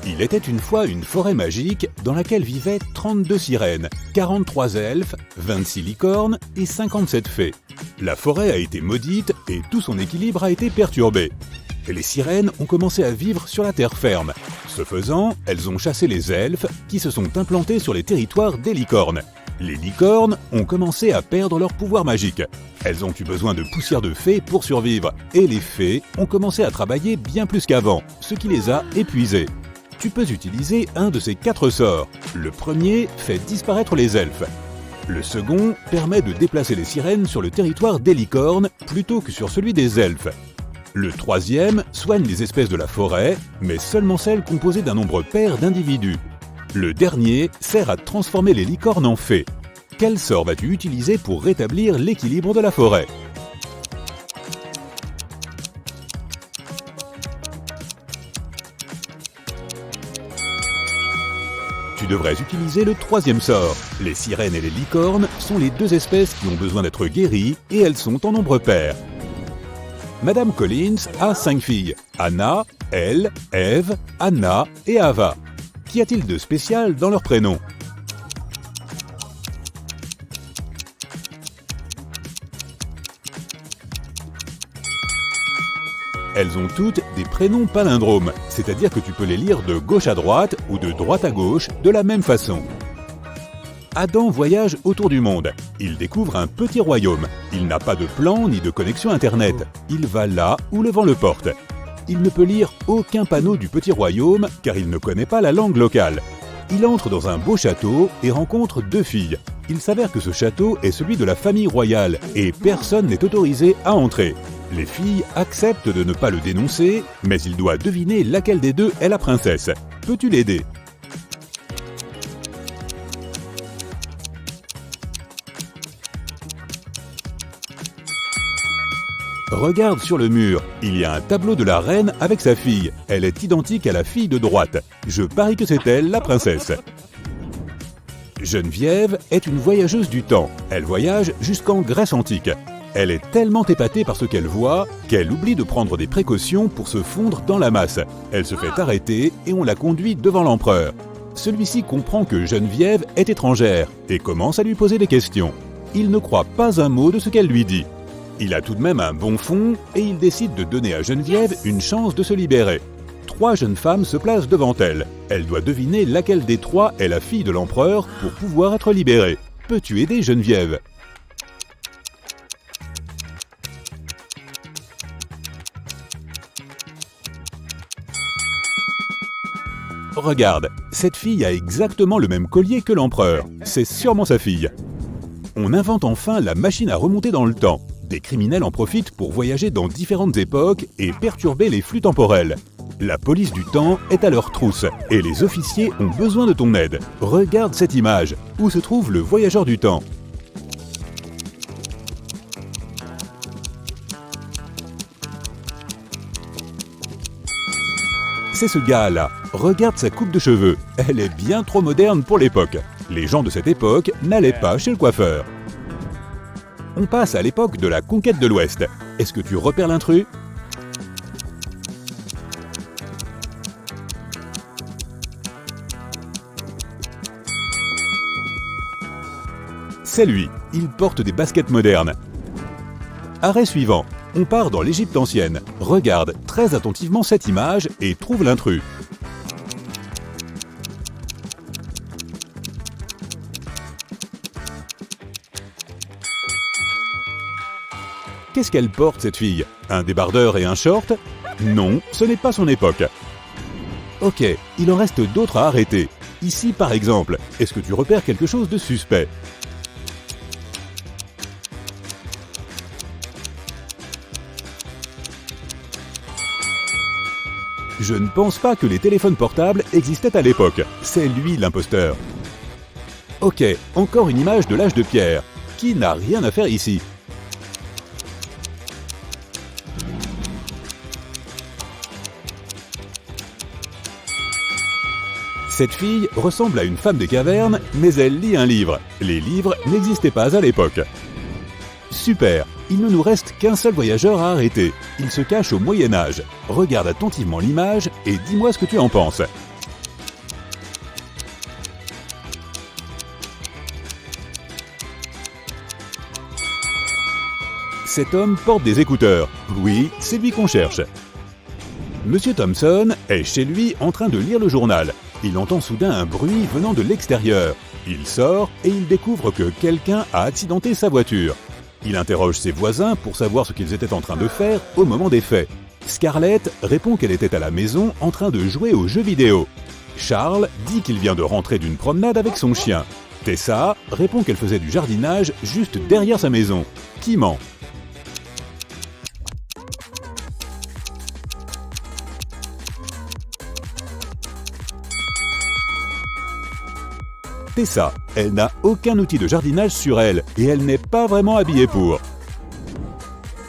Il était une fois une forêt magique dans laquelle vivaient 32 sirènes, 43 elfes, 26 licornes et 57 fées. La forêt a été maudite et tout son équilibre a été perturbé. Les sirènes ont commencé à vivre sur la terre ferme. Ce faisant, elles ont chassé les elfes qui se sont implantés sur les territoires des licornes. Les licornes ont commencé à perdre leur pouvoir magique. Elles ont eu besoin de poussière de fées pour survivre. Et les fées ont commencé à travailler bien plus qu'avant, ce qui les a épuisées. Tu peux utiliser un de ces 4 sorts. Le premier fait disparaître les elfes. Le second permet de déplacer les sirènes sur le territoire des licornes plutôt que sur celui des elfes. Le troisième soigne les espèces de la forêt, mais seulement celles composées d'un nombre pair d'individus. Le dernier sert à transformer les licornes en fées. Quel sort vas-tu utiliser pour rétablir l'équilibre de la forêt ? Tu devrais utiliser le troisième sort. Les sirènes et les licornes sont les 2 espèces qui ont besoin d'être guéries et elles sont en nombre pair. Madame Collins a 5 filles, Anna, Elle, Eve, Anna et Ava. Qu'y a-t-il de spécial dans leurs prénoms ? Elles ont toutes des prénoms palindromes, c'est-à-dire que tu peux les lire de gauche à droite ou de droite à gauche de la même façon. Adam voyage autour du monde. Il découvre un petit royaume. Il n'a pas de plan ni de connexion Internet. Il va là où le vent le porte. Il ne peut lire aucun panneau du petit royaume car il ne connaît pas la langue locale. Il entre dans un beau château et rencontre 2 filles. Il s'avère que ce château est celui de la famille royale et personne n'est autorisé à entrer. Les filles acceptent de ne pas le dénoncer, mais il doit deviner laquelle des 2 est la princesse. Peux-tu l'aider ? Regarde sur le mur, il y a un tableau de la reine avec sa fille. Elle est identique à la fille de droite. Je parie que c'est elle, la princesse. Geneviève est une voyageuse du temps. Elle voyage jusqu'en Grèce antique. Elle est tellement épatée par ce qu'elle voit qu'elle oublie de prendre des précautions pour se fondre dans la masse. Elle se fait arrêter et on la conduit devant l'empereur. Celui-ci comprend que Geneviève est étrangère et commence à lui poser des questions. Il ne croit pas un mot de ce qu'elle lui dit. Il a tout de même un bon fond et il décide de donner à Geneviève une chance de se libérer. 3 jeunes femmes se placent devant elle. Elle doit deviner laquelle des 3 est la fille de l'empereur pour pouvoir être libérée. Peux-tu aider Geneviève ? Regarde, cette fille a exactement le même collier que l'empereur. C'est sûrement sa fille. On invente enfin la machine à remonter dans le temps. Des criminels en profitent pour voyager dans différentes époques et perturber les flux temporels. La police du temps est à leur trousse et les officiers ont besoin de ton aide. Regarde cette image. Où se trouve le voyageur du temps ? C'est ce gars-là. Regarde sa coupe de cheveux. Elle est bien trop moderne pour l'époque. Les gens de cette époque n'allaient pas chez le coiffeur. On passe à l'époque de la conquête de l'Ouest. Est-ce que tu repères l'intrus ? C'est lui. Il porte des baskets modernes. Arrêt suivant. On part dans l'Égypte ancienne. Regarde très attentivement cette image et trouve l'intrus. Qu'est-ce qu'elle porte, cette fille ? Un débardeur et un short ? Non, ce n'est pas son époque. Ok, il en reste d'autres à arrêter. Ici, par exemple, est-ce que tu repères quelque chose de suspect ? Je ne pense pas que les téléphones portables existaient à l'époque. C'est lui l'imposteur. Ok, encore une image de l'âge de pierre. Qui n'a rien à faire ici ? Cette fille ressemble à une femme des cavernes, mais elle lit un livre. Les livres n'existaient pas à l'époque. Super, il ne nous reste qu'un seul voyageur à arrêter. Il se cache au Moyen-Âge. Regarde attentivement l'image et dis-moi ce que tu en penses. Cet homme porte des écouteurs. Oui, c'est lui qu'on cherche. Monsieur Thompson est chez lui en train de lire le journal. Il entend soudain un bruit venant de l'extérieur. Il sort et il découvre que quelqu'un a accidenté sa voiture. Il interroge ses voisins pour savoir ce qu'ils étaient en train de faire au moment des faits. Scarlett répond qu'elle était à la maison en train de jouer aux jeux vidéo. Charles dit qu'il vient de rentrer d'une promenade avec son chien. Tessa répond qu'elle faisait du jardinage juste derrière sa maison. Qui ment? Tessa, elle n'a aucun outil de jardinage sur elle et elle n'est pas vraiment habillée pour.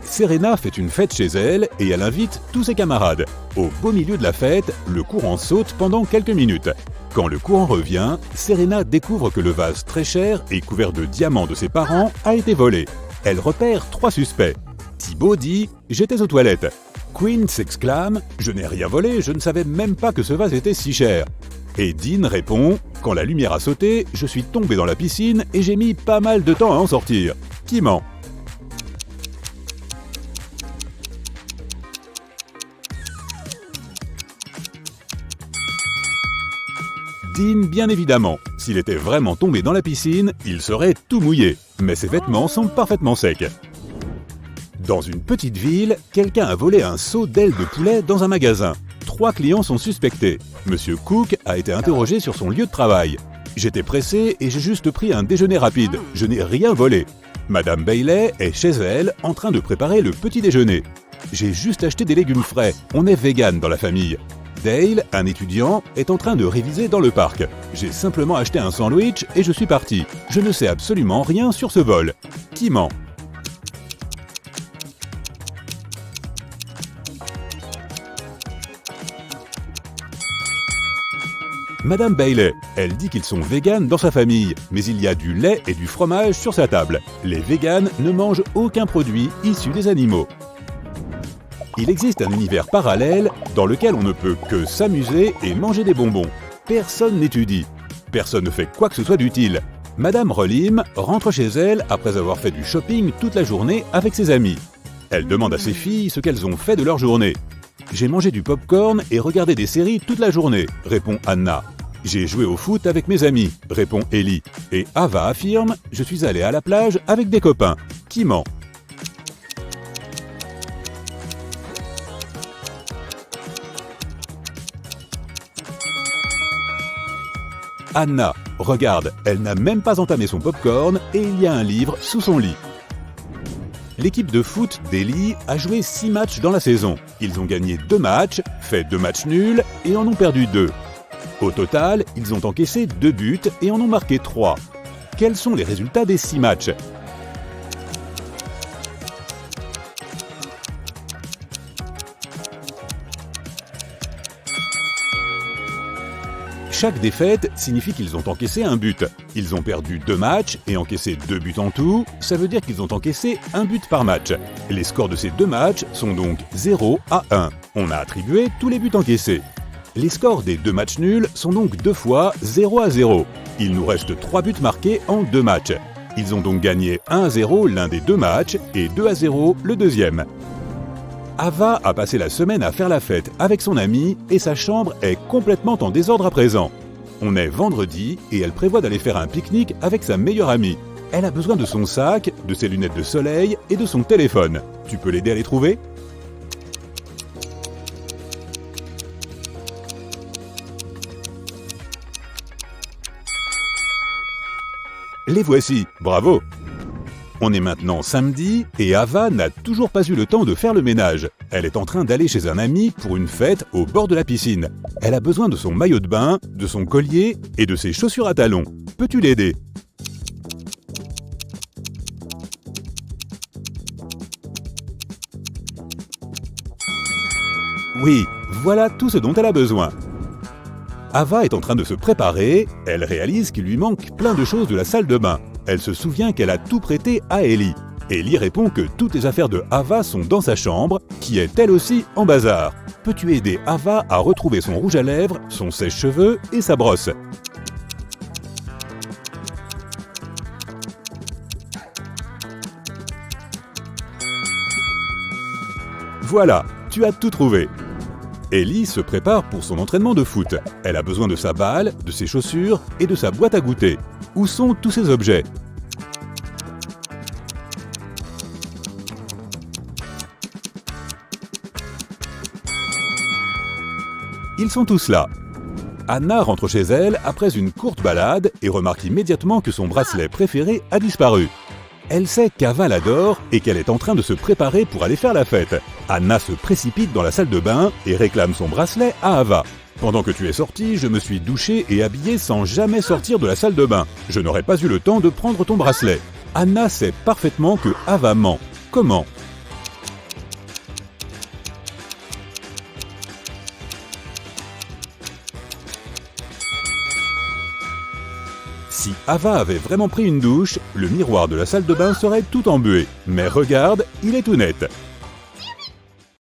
Serena fait une fête chez elle et elle invite tous ses camarades. Au beau milieu de la fête, le courant saute pendant quelques minutes. Quand le courant revient, Serena découvre que le vase très cher et couvert de diamants de ses parents a été volé. Elle repère 3 suspects. Thibaut dit « J'étais aux toilettes ». Quinn s'exclame « Je n'ai rien volé, je ne savais même pas que ce vase était si cher ». Et Dean répond « Quand la lumière a sauté, je suis tombé dans la piscine et j'ai mis pas mal de temps à en sortir ». Qui ment? Dean, bien évidemment. S'il était vraiment tombé dans la piscine, il serait tout mouillé. Mais ses vêtements sont parfaitement secs. Dans une petite ville, quelqu'un a volé un seau d'ailes de poulet dans un magasin. 3 clients sont suspectés. Monsieur Cook a été interrogé sur son lieu de travail. « J'étais pressé et j'ai juste pris un déjeuner rapide. Je n'ai rien volé. » Madame Bailey est chez elle en train de préparer le petit déjeuner. « J'ai juste acheté des légumes frais. On est vegan dans la famille. » Dale, un étudiant, est en train de réviser dans le parc. « J'ai simplement acheté un sandwich et je suis parti. Je ne sais absolument rien sur ce vol. » Qui ment? Madame Bailey, elle dit qu'ils sont véganes dans sa famille, mais il y a du lait et du fromage sur sa table. Les véganes ne mangent aucun produit issu des animaux. Il existe un univers parallèle dans lequel on ne peut que s'amuser et manger des bonbons. Personne n'étudie. Personne ne fait quoi que ce soit d'utile. Madame Rolim rentre chez elle après avoir fait du shopping toute la journée avec ses amis. Elle demande à ses filles ce qu'elles ont fait de leur journée. « J'ai mangé du popcorn et regardé des séries toute la journée », répond Anna. « J'ai joué au foot avec mes amis », répond Ellie. Et Ava affirme « Je suis allée à la plage avec des copains ». Qui ment? Anna, regarde, elle n'a même pas entamé son popcorn et il y a un livre sous son lit. L'équipe de foot d'Ellie a joué 6 matchs dans la saison. Ils ont gagné 2 matchs, fait 2 matchs nuls et en ont perdu 2. Au total, ils ont encaissé 2 buts et en ont marqué 3. Quels sont les résultats des 6 matchs? Chaque défaite signifie qu'ils ont encaissé un but. Ils ont perdu 2 matchs et encaissé 2 buts en tout, ça veut dire qu'ils ont encaissé un but par match. Les scores de ces 2 matchs sont donc 0 à 1. On a attribué tous les buts encaissés. Les scores des 2 matchs nuls sont donc 2 fois 0 à 0. Il nous reste 3 buts marqués en 2 matchs. Ils ont donc gagné 1 à 0 l'un des 2 matchs et 2 à 0 le deuxième. Ava a passé la semaine à faire la fête avec son ami et sa chambre est complètement en désordre à présent. On est vendredi et elle prévoit d'aller faire un pique-nique avec sa meilleure amie. Elle a besoin de son sac, de ses lunettes de soleil et de son téléphone. Tu peux l'aider à les trouver? Les voici, bravo! On est maintenant samedi et Ava n'a toujours pas eu le temps de faire le ménage. Elle est en train d'aller chez un ami pour une fête au bord de la piscine. Elle a besoin de son maillot de bain, de son collier et de ses chaussures à talons. Peux-tu l'aider? Oui, voilà tout ce dont elle a besoin. Ava est en train de se préparer, elle réalise qu'il lui manque plein de choses de la salle de bain. Elle se souvient qu'elle a tout prêté à Ellie. Ellie répond que toutes les affaires de Ava sont dans sa chambre, qui est elle aussi en bazar. Peux-tu aider Ava à retrouver son rouge à lèvres, son sèche-cheveux et sa brosse? Voilà, tu as tout trouvé. Ellie se prépare pour son entraînement de foot. Elle a besoin de sa balle, de ses chaussures et de sa boîte à goûter. Où sont tous ces objets? Ils sont tous là. Anna rentre chez elle après une courte balade et remarque immédiatement que son bracelet préféré a disparu. Elle sait qu'Ava l'adore et qu'elle est en train de se préparer pour aller faire la fête. Anna se précipite dans la salle de bain et réclame son bracelet à Ava. Pendant que tu es sortie, je me suis douchée et habillée sans jamais sortir de la salle de bain. Je n'aurais pas eu le temps de prendre ton bracelet. Anna sait parfaitement que Ava ment. Comment? Si Ava avait vraiment pris une douche, le miroir de la salle de bain serait tout embué. Mais regarde, il est tout net.